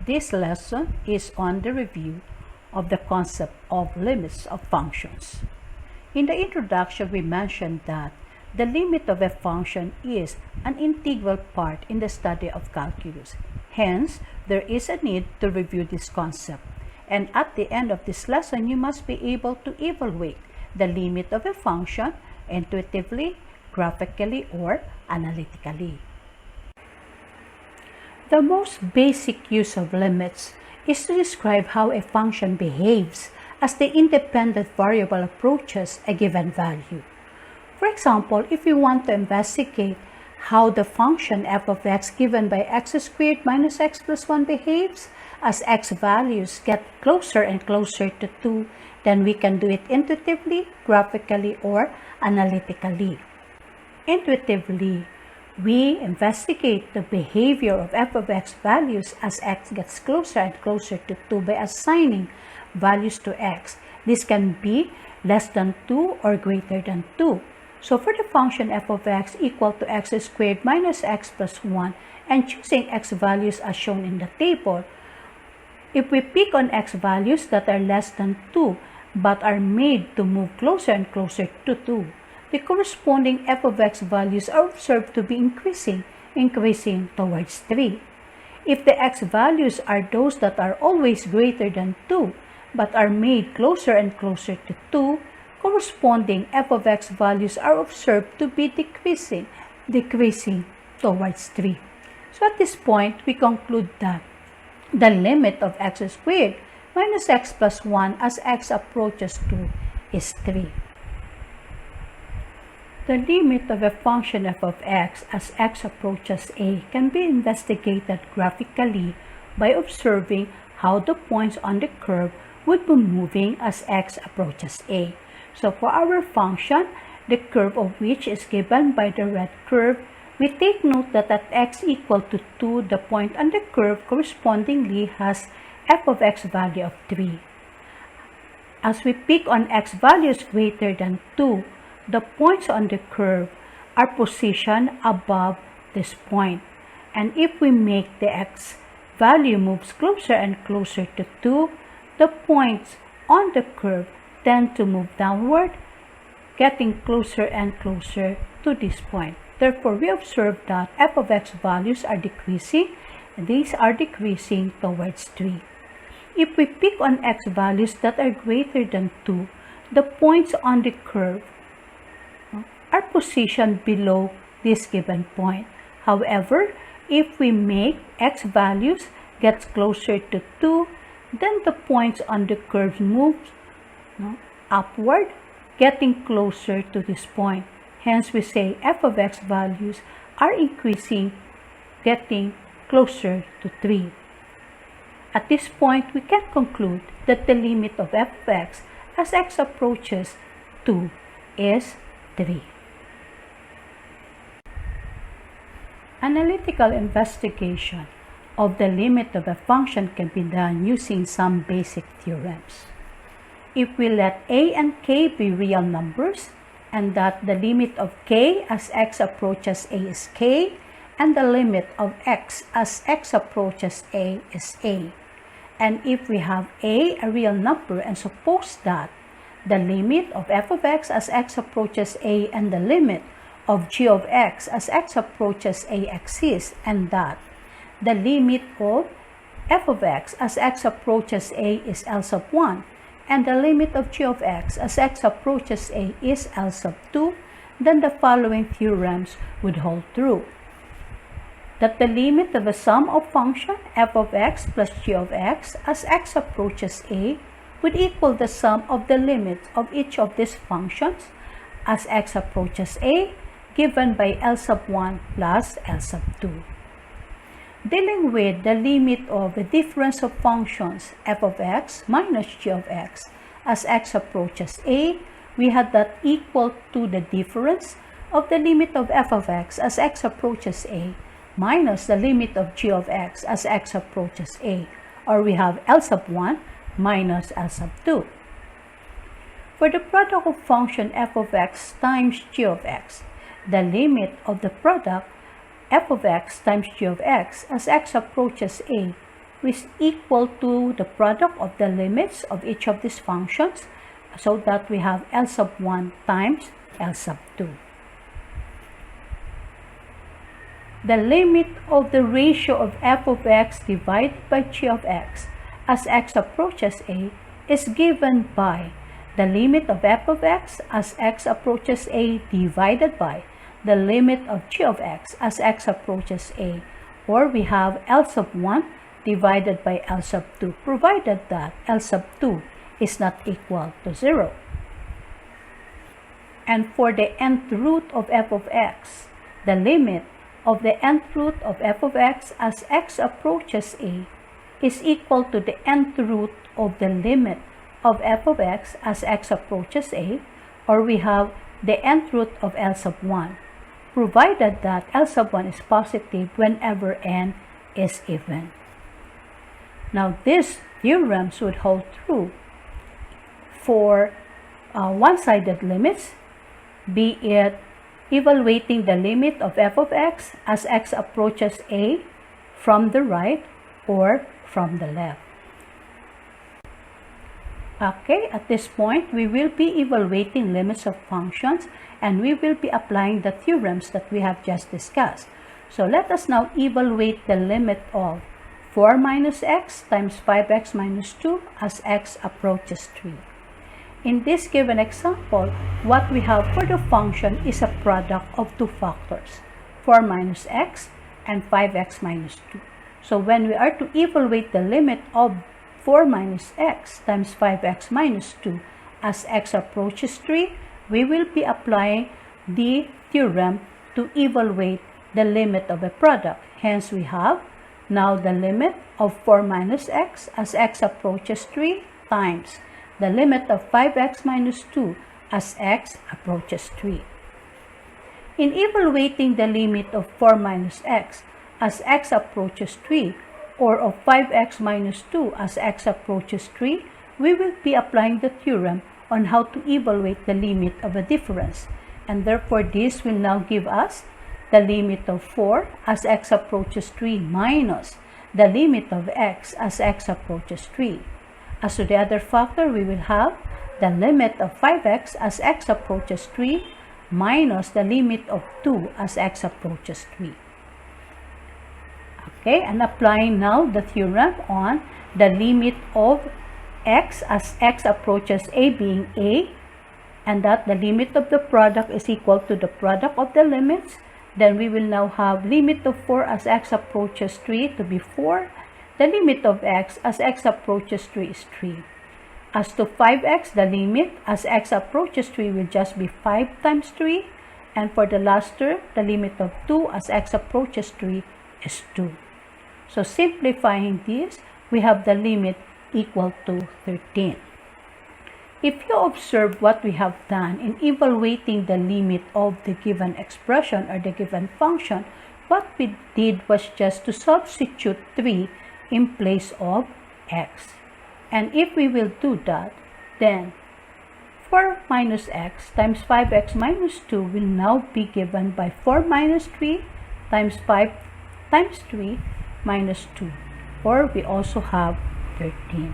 This lesson is on the review of the concept of limits of functions. In the introduction, we mentioned that the limit of a function is an integral part in the study of calculus. Hence, there is a need to review this concept. And at the end of this lesson, you must be able to evaluate the limit of a function intuitively, graphically, or analytically. The most basic use of limits is to describe how a function behaves as the independent variable approaches a given value. For example, if we want to investigate how the function f of x given by x squared minus x plus 1 behaves as x values get closer and closer to 2, then we can do it intuitively, graphically, or analytically. Intuitively, we investigate the behavior of f of x values as x gets closer and closer to 2 by assigning values to x. This can be less than 2 or greater than 2. So for the function f of x equal to x squared minus x plus 1 and choosing x values as shown in the table, if we pick on x values that are less than 2 but are made to move closer and closer to 2, the corresponding f of x values are observed to be increasing towards 3. If the x values are those that are always greater than 2 but are made closer and closer to 2, corresponding f of x values are observed to be decreasing towards 3. So at this point, we conclude that the limit of x squared minus x plus 1 as x approaches 2 is 3. The limit of a function f of x as x approaches a can be investigated graphically by observing how the points on the curve would be moving as x approaches a. So for our function, the curve of which is given by the red curve, we take note that at x equal to 2, the point on the curve correspondingly has f of x value of 3. As we pick on x values greater than 2, the points on the curve are positioned above this point. And if we make the x value moves closer and closer to 2, the points on the curve tend to move downward, getting closer and closer to this point. Therefore, we observe that f of x values are decreasing, and these are decreasing towards 3. If we pick on x values that are greater than 2, the points on the curve are positioned below this given point. However, if we make x values get closer to 2, then the points on the curve move upward, getting closer to this point. Hence, we say f of x values are increasing, getting closer to 3. At this point, we can conclude that the limit of f of x as x approaches 2 is 3. Analytical investigation of the limit of a function can be done using some basic theorems. If we let a and k be real numbers, and that the limit of k as x approaches a is k, and the limit of x as x approaches a is a. And if we have a real number and suppose that the limit of f of x as x approaches a and the limit of g of x as x approaches a exists, and that the limit of f of x as x approaches a is L sub 1, and the limit of g of x as x approaches a is L sub 2, then the following theorems would hold true. That the limit of a sum of function f of x plus g of x as x approaches a would equal the sum of the limits of each of these functions as x approaches a given by L sub 1 plus L sub 2. Dealing with the limit of the difference of functions f of x minus g of x as x approaches a, we had that equal to the difference of the limit of f of x as x approaches a minus the limit of g of x as x approaches a, or we have L sub 1 minus L sub 2. For the product of function f of x times g of x, the limit of the product f of x times g of x as x approaches a is equal to the product of the limits of each of these functions, so that we have L sub 1 times L sub 2. The limit of the ratio of f of x divided by g of x as x approaches a is given by the limit of f of x as x approaches a divided by the limit of g of x as x approaches a, or we have L sub 1 divided by L sub 2, provided that L sub 2 is not equal to 0. And for the nth root of f of x, the limit of the nth root of f of x as x approaches a is equal to the nth root of the limit of f of x as x approaches a, or we have the nth root of L sub 1, provided that L sub 1 is positive whenever n is even. Now, these theorems would hold true for one-sided limits, be it evaluating the limit of f of x as x approaches a from the right or from the left. Okay, at this point, we will be evaluating limits of functions, and we will be applying the theorems that we have just discussed. So let us now evaluate the limit of 4 minus x times 5x minus 2 as x approaches 3. In this given example, what we have for the function is a product of two factors, 4 minus x and 5x minus 2. So when we are to evaluate the limit of 4 minus x times 5x minus 2 as x approaches 3, we will be applying the theorem to evaluate the limit of a product. Hence, we have now the limit of 4 minus x as x approaches 3 times the limit of 5x minus 2 as x approaches 3. In evaluating the limit of 4 minus x as x approaches 3, or of 5x minus 2 as x approaches 3, we will be applying the theorem on how to evaluate the limit of a difference, and therefore this will now give us the limit of 4 as x approaches 3 minus the limit of x as x approaches 3. As to the other factor, we will have the limit of 5x as x approaches 3 minus the limit of 2 as x approaches 3. Okay, and applying now the theorem on the limit of x as x approaches a being a, and that the limit of the product is equal to the product of the limits, then we will now have limit of 4 as x approaches 3 to be 4. The limit of x as x approaches 3 is 3. As to 5x, the limit as x approaches 3 will just be 5 times 3. And for the last term, the limit of 2 as x approaches 3 is 2. So simplifying this, we have the limit equal to 13. If you observe what we have done in evaluating the limit of the given expression or the given function, what we did was just to substitute 3 in place of x. And if we will do that, then 4 minus x times 5x minus 2 will now be given by 4 minus 3 times 5 times 3 minus 2, or we also have 13.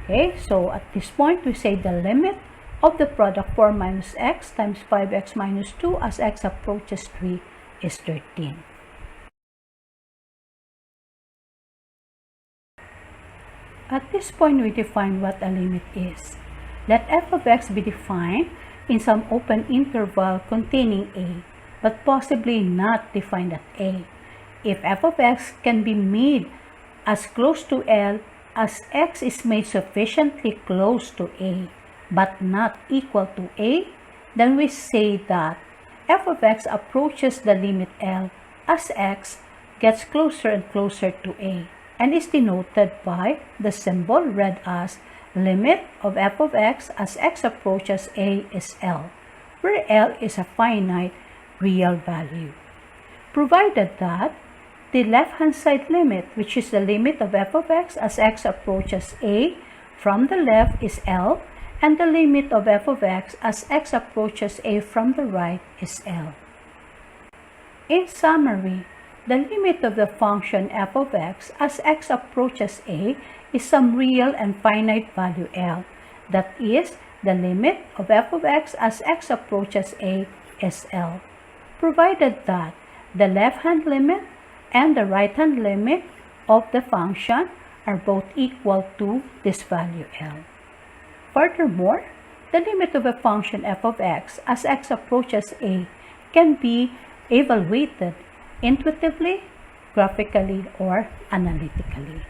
Okay, so at this point, we say the limit of the product 4 minus x times 5x minus 2 as x approaches 3 is 13. At this point, we define what a limit is. Let f of x be defined in some open interval containing a, but possibly not defined at a. If f of x can be made as close to L as x is made sufficiently close to a, but not equal to a, then we say that f of x approaches the limit L as x gets closer and closer to a, and is denoted by the symbol read as limit of f of x as x approaches a is L, where L is a finite real value. Provided that the left-hand side limit, which is the limit of f of x as x approaches a from the left, is L, and the limit of f of x as x approaches a from the right is L. In summary, the limit of the function f of x as x approaches a is some real and finite value L. That is, the limit of f of x as x approaches a is L, provided that the left-hand limit and the right-hand limit of the function are both equal to this value L. Furthermore, the limit of a function f of x as x approaches a can be evaluated intuitively, graphically, or analytically.